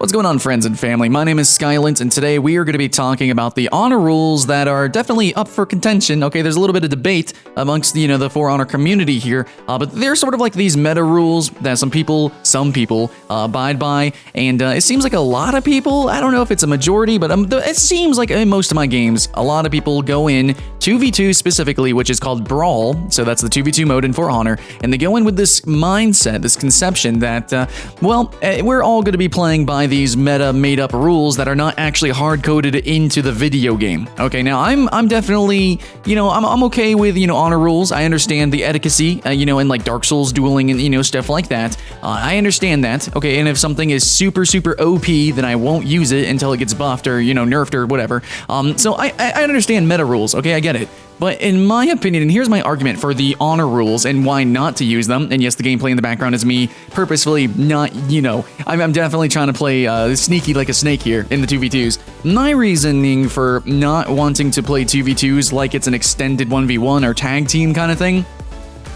What's going on, friends and family? My name is Skylent, and today we are going to be talking about the honor rules that are definitely up for contention. Okay, there's a little bit of debate amongst, the For Honor community here, but they're sort of like these meta rules that some people abide by, and it seems like a lot of people, I don't know if it's a majority, but it seems like in most of my games, a lot of people go in 2v2 specifically, which is called Brawl, so that's the 2v2 mode in For Honor, and they go in with this mindset, this conception that, we're all going to be playing by these meta made-up rules that are not actually hard-coded into the video game. Okay, now I'm definitely, I'm okay with, honor rules. I understand the etiquette, in like Dark Souls dueling and, stuff like that. I understand that. Okay, and if something is super OP, then I won't use it until it gets buffed or, nerfed or whatever. So I understand meta rules. Okay, I get it. But in my opinion, and here's my argument for the honor rules and why not to use them, and yes, the gameplay in the background is me purposefully not, I'm definitely trying to play sneaky like a snake here in the 2v2s. My reasoning for not wanting to play 2v2s like it's an extended 1v1 or tag team kind of thing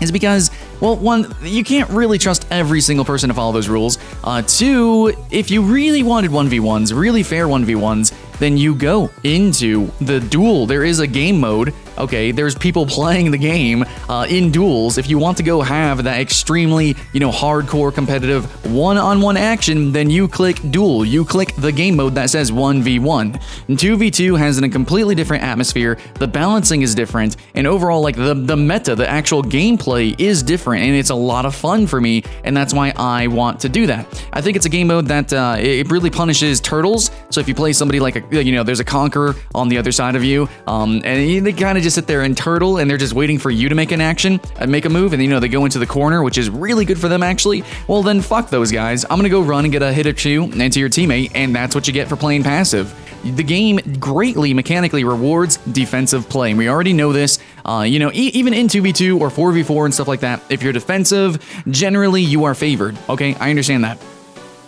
is because, well, one, you can't really trust every single person to follow those rules. Two, if you really wanted 1v1s, really fair 1v1s, then you go into the duel. There is a game mode. Okay, there's people playing the game in duels. If you want to go have that extremely, hardcore competitive one-on-one action, then you click duel. You click the game mode that says 1v1. And 2v2 has a completely different atmosphere. The balancing is different, and overall, like the meta, the actual gameplay is different, and it's a lot of fun for me, and that's why I want to do that. I think it's a game mode that it really punishes turtles. So if you play somebody like there's a conqueror on the other side of you, and they kind of just sit there and turtle, and they're just waiting for you to make an action and make a move, and they go into the corner, which is really good for them actually. Well, then fuck those guys. I'm gonna go run and get a hit or two into your teammate, and that's what you get for playing passive. The game greatly mechanically rewards defensive play. We already know this. Even in 2v2 or 4v4 and stuff like that, if you're defensive, generally you are favored. Okay, I understand that.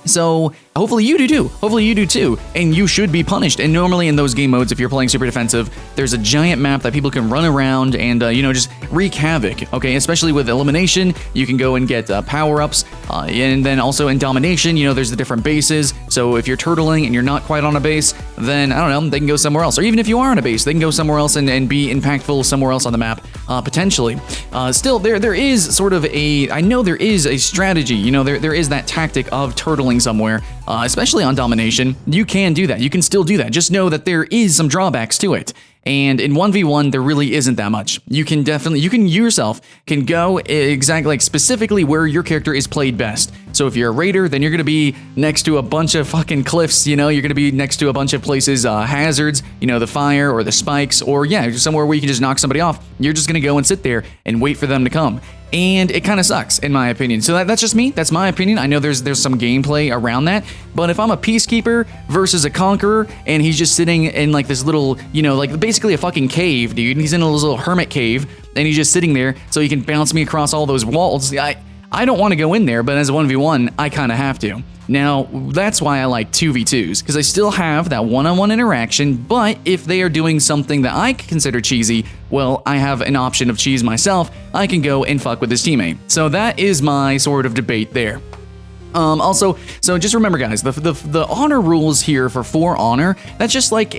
So hopefully you do too. Hopefully you do too. And you should be punished. And normally in those game modes, if you're playing super defensive, there's a giant map that people can run around and, just wreak havoc. Okay, especially with elimination, you can go and get power-ups. And then also in domination, there's the different bases. So if you're turtling and you're not quite on a base, then, I don't know, they can go somewhere else. Or even if you are on a base, they can go somewhere else and be impactful somewhere else on the map, potentially. Still, there is sort of I know there is a strategy. There is that tactic of turtling somewhere, especially on domination. You can do that. You can still do that. Just know that there is some drawbacks to it. And in 1v1, there really isn't that much. You yourself can go exactly, like specifically where your character is played best. So if you're a raider, then you're going to be next to a bunch of fucking cliffs, you're going to be next to a bunch of places, hazards, the fire or the spikes, or somewhere where you can just knock somebody off. You're just going to go and sit there and wait for them to come. And it kind of sucks, in my opinion. So that's just me. That's my opinion. I know there's some gameplay around that. But if I'm a peacekeeper versus a conqueror, and he's just sitting in like this little, like basically a fucking cave, dude. He's in a little hermit cave, and he's just sitting there so he can bounce me across all those walls. I don't want to go in there, but as a 1v1, I kind of have to. Now, that's why I like 2v2s, because I still have that one-on-one interaction, but if they are doing something that I consider cheesy, well, I have an option of cheese myself. I can go and fuck with this teammate. So that is my sort of debate there. Also, so just remember, guys, the honor rules here for Honor, that's just like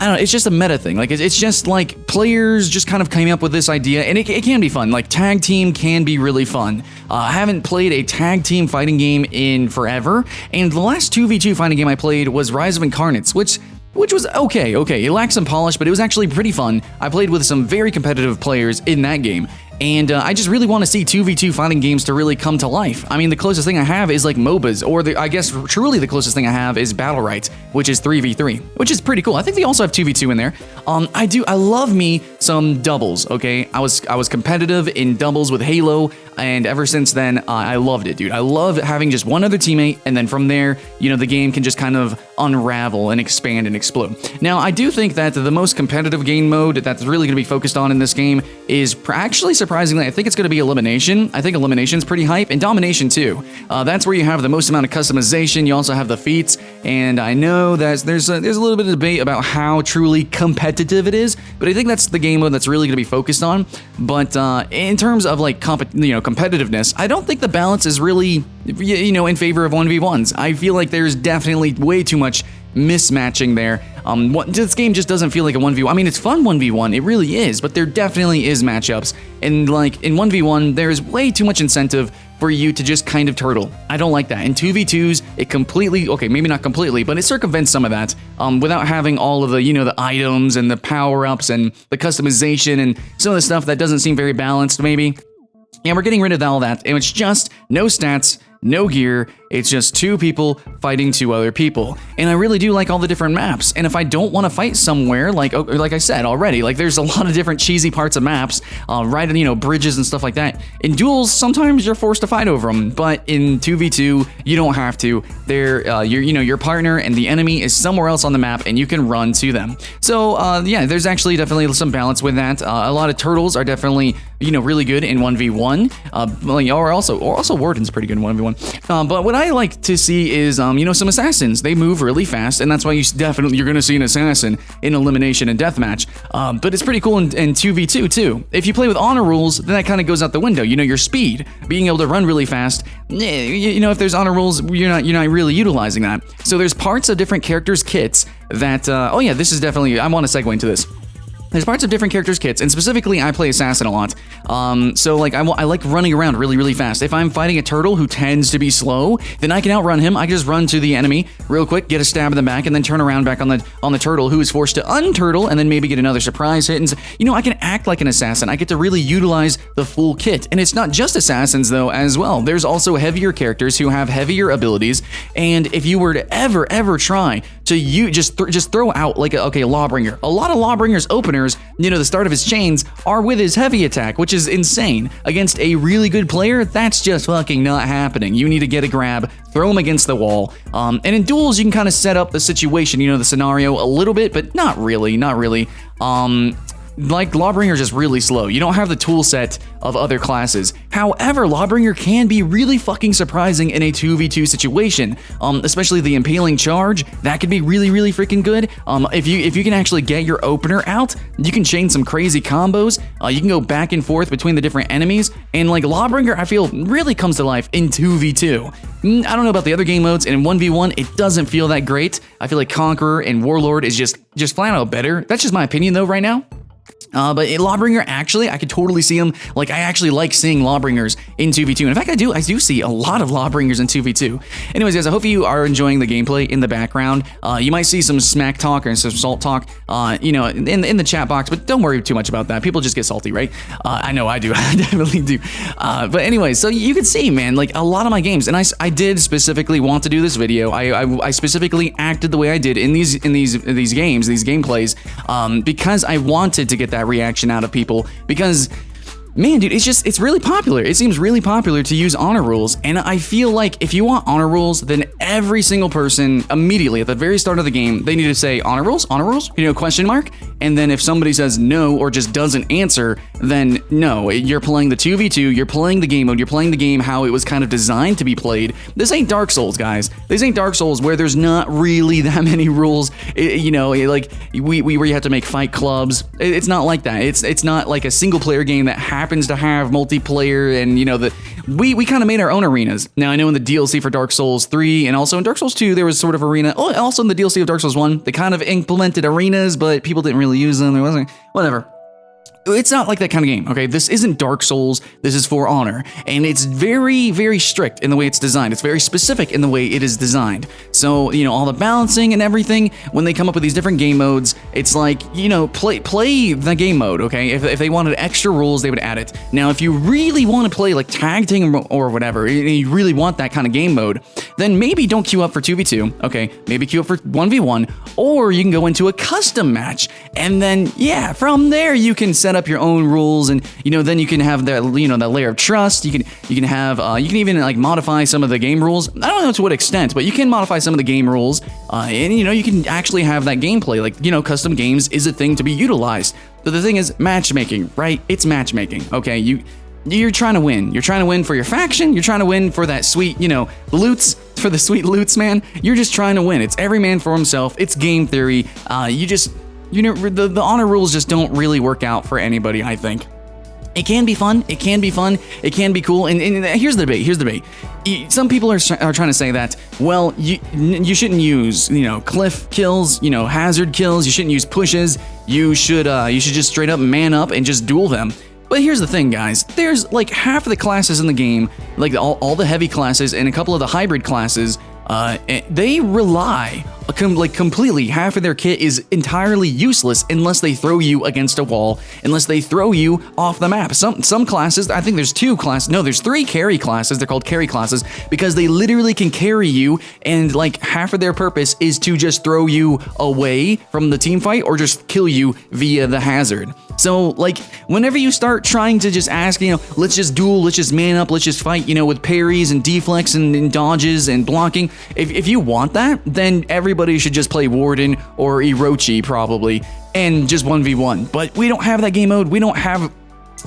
it's just a meta thing. Like, it's just like players just kind of came up with this idea, and it can be fun. Like, tag team can be really fun. I haven't played a tag team fighting game in forever, and the last 2v2 fighting game I played was Rise of Incarnates, which was okay. It lacked some polish, but it was actually pretty fun. I played with some very competitive players in that game. And I just really want to see 2v2 fighting games to really come to life. I mean, the closest thing I have is like MOBAs, or I guess truly the closest thing I have is Battle Rights, which is 3v3, which is pretty cool. I think they also have 2v2 in there. I love me some doubles, okay? I was competitive in doubles with Halo, and ever since then, I loved it, dude. I love having just one other teammate, and then from there, the game can just kind of unravel and expand and explode. Now, I do think that the most competitive game mode that's really going to be focused on in this game is actually, surprisingly, I think it's going to be elimination. I think elimination's pretty hype, and domination too. That's where you have the most amount of customization. You also have the feats, and I know that there's a little bit of debate about how truly competitive it is, but I think that's the game mode that's really going to be focused on. But in terms of like competitiveness, I don't think the balance is really in favor of 1v1s. I feel like there's definitely way too much mismatching there. This game just doesn't feel like a 1v1. I mean, it's fun 1v1, it really is, but there definitely is matchups. And like in 1v1, there's way too much incentive for you to just kind of turtle. I don't like that. In 2v2s, it completely, okay, maybe not completely, but it circumvents some of that without having all of the, the items and the power-ups and the customization and some of the stuff that doesn't seem very balanced, maybe. And we're getting rid of all that, and it's just no stats, no gear, it's just two people fighting two other people. And I really do like all the different maps. And if I don't want to fight somewhere, like I said already, like there's a lot of different cheesy parts of maps, right, bridges and stuff like that. In duels, sometimes you're forced to fight over them, but in 2v2, you don't have to. Your partner and the enemy is somewhere else on the map, and you can run to them. So yeah, there's actually definitely some balance with that. A lot of turtles are definitely really good in 1v1. Or also Warden's pretty good in 1v1. But what I like to see is, some assassins. They move really fast, and that's why you're going to see an assassin in elimination and deathmatch. But it's pretty cool in 2v2 too. If you play with honor rules, then that kind of goes out the window. Your speed, being able to run really fast. If there's honor rules, you're not really utilizing that. So there's parts of different characters' kits that. Oh yeah, this is definitely. I want to segue into this. There's parts of different characters' kits, and specifically, I play Assassin a lot. So like, I like running around really, really fast. If I'm fighting a turtle who tends to be slow, then I can outrun him. I can just run to the enemy real quick, get a stab in the back, and then turn around back on the turtle, who is forced to unturtle, and then maybe get another surprise hit. And I can act like an assassin. I get to really utilize the full kit. And it's not just assassins though, as well. There's also heavier characters who have heavier abilities. And if you were to ever try to just throw out like a Lawbringer, a lot of Lawbringer's openers, the start of his chains are with his heavy attack, which is insane. Against a really good player, that's just fucking not happening. You need to get a grab, throw him against the wall. And in duels, you can kind of set up the situation, the scenario a little bit, but not really. Like, Lawbringer is just really slow. You don't have the tool set of other classes. However, Lawbringer can be really fucking surprising in a 2v2 situation, especially the impaling charge. That could be really, really freaking good. If you can actually get your opener out, you can chain some crazy combos. You can go back and forth between the different enemies, and like Lawbringer, I feel really comes to life in 2v2. I don't know about the other game modes, and in 1v1, it doesn't feel that great. I feel like Conqueror and Warlord is just flat out better. That's just my opinion though right now. But Lawbringer, actually, I could totally see him. Like, I actually like seeing Lawbringers in 2v2. And in fact, I do see a lot of Lawbringers in 2v2. Anyways, guys, I hope you are enjoying the gameplay in the background. You might see some smack talk or some salt talk, in the chat box, but don't worry too much about that. People just get salty, right? I know I do. I definitely do. But anyways, so you can see, man, like a lot of my games, and I did specifically want to do this video. I specifically acted the way I did in these games, these gameplays, because I wanted to get that reaction out of people, because man, dude, it's really popular. It seems really popular to use honor rules, and I feel like if you want honor rules, then every single person immediately at the very start of the game, they need to say honor rules, question mark, and then if somebody says no or just doesn't answer, then no, you're playing the 2v2, you're playing the game mode, you're playing the game how it was kind of designed to be played. This ain't Dark Souls, guys. This ain't Dark Souls where there's not really that many rules, like where you have to make fight clubs. It's not like that. It's not like a single player game that happens to have multiplayer, and we kind of made our own arenas. Now I know in the DLC for Dark Souls 3 and also in Dark Souls 2 there was sort of arena. Oh, also in the DLC of Dark Souls 1 they kind of implemented arenas, but people didn't really use them. There wasn't whatever. It's not like that kind of game, okay? This isn't Dark Souls, this is For Honor, and it's very, very strict in the way it's designed. It's very specific in the way it is designed. So, all the balancing and everything, when they come up with these different game modes, it's like, play the game mode, okay? If they wanted extra rules, they would add it. Now, if you really want to play like tag team or whatever, and you really want that kind of game mode, then maybe don't queue up for 2v2, okay? Maybe queue up for 1v1, or you can go into a custom match, and then, yeah, from there you can set set up your own rules, and then you can have that that layer of trust. You can have you can even like modify some of the game rules. I don't know to what extent, but you can modify some of the game rules, and you can actually have that gameplay. Like custom games is a thing to be utilized. But the thing is matchmaking, right? It's matchmaking. Okay, you're trying to win. You're trying to win for your faction. You're trying to win for that sweet, loots, for the sweet loots, man. You're just trying to win. It's every man for himself. It's game theory. The honor rules just don't really work out for anybody, I think. It can be fun. It can be fun. It can be cool. And here's the debate. Here's the debate. Some people are trying to say that, well, you shouldn't use, cliff kills, hazard kills. You shouldn't use pushes. You should just straight up man up and just duel them. But here's the thing, guys. There's like half of the classes in the game, like all the heavy classes and a couple of the hybrid classes, they rely completely. Half of their kit is entirely useless unless they throw you against a wall, unless they throw you off the map. Some classes, I think there's 2 classes, no, there's 3 carry classes. They're called carry classes because they literally can carry you, and like half of their purpose is to just throw you away from the team fight or just kill you via the hazard. So like whenever you start trying to just ask, let's just duel, let's just man up, let's just fight, with parries and deflects and dodges and blocking. If you want that, then everybody should just play Warden or Orochi probably and just 1v1. But we don't have that game mode. We don't have.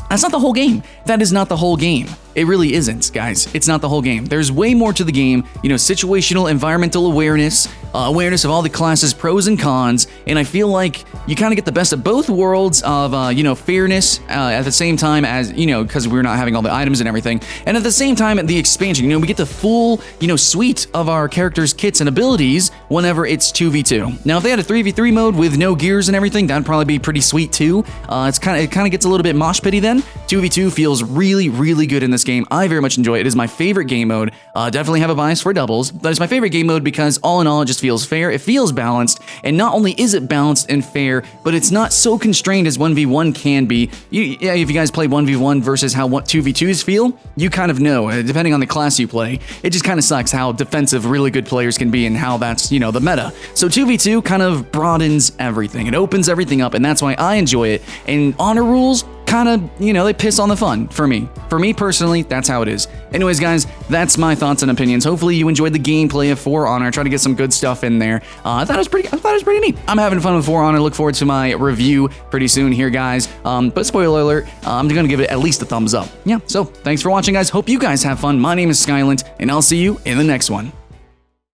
That's not the whole game. That is not the whole game. It really isn't, guys. It's not the whole game. There's way more to the game, situational, environmental awareness, awareness of all the classes' pros and cons, and I feel like you kind of get the best of both worlds of, fairness at the same time as, because we're not having all the items and everything, and at the same time, the expansion, we get the full, suite of our characters' kits and abilities whenever it's 2v2. Now, if they had a 3v3 mode with no gears and everything, that'd probably be pretty sweet too. It kind of gets a little bit mosh pitty then. 2v2 feels really, really good in this game. I very much enjoy it. It is my favorite game mode. Definitely have a bias for doubles, but it's my favorite game mode because all in all, it just feels fair. It feels balanced, and not only is it balanced and fair, but it's not so constrained as 1v1 can be. If you guys play 1v1 versus how 2v2s feel, you kind of know, depending on the class you play, it just kind of sucks how defensive really good players can be and how that's, the meta. So 2v2 kind of broadens everything. It opens everything up, and that's why I enjoy it. And honor rules kind of, they piss on the fun for me. For me personally, that's how it is. Anyways, guys, that's my thoughts and opinions. Hopefully you enjoyed the gameplay of For Honor. Try to get some good stuff in there. I thought it was pretty neat. I'm having fun with For Honor. Look forward to my review pretty soon here, guys. But spoiler alert, I'm gonna give it at least a thumbs up. Yeah, so thanks for watching, guys. Hope you guys have fun. My name is Skylent, and I'll see you in the next one.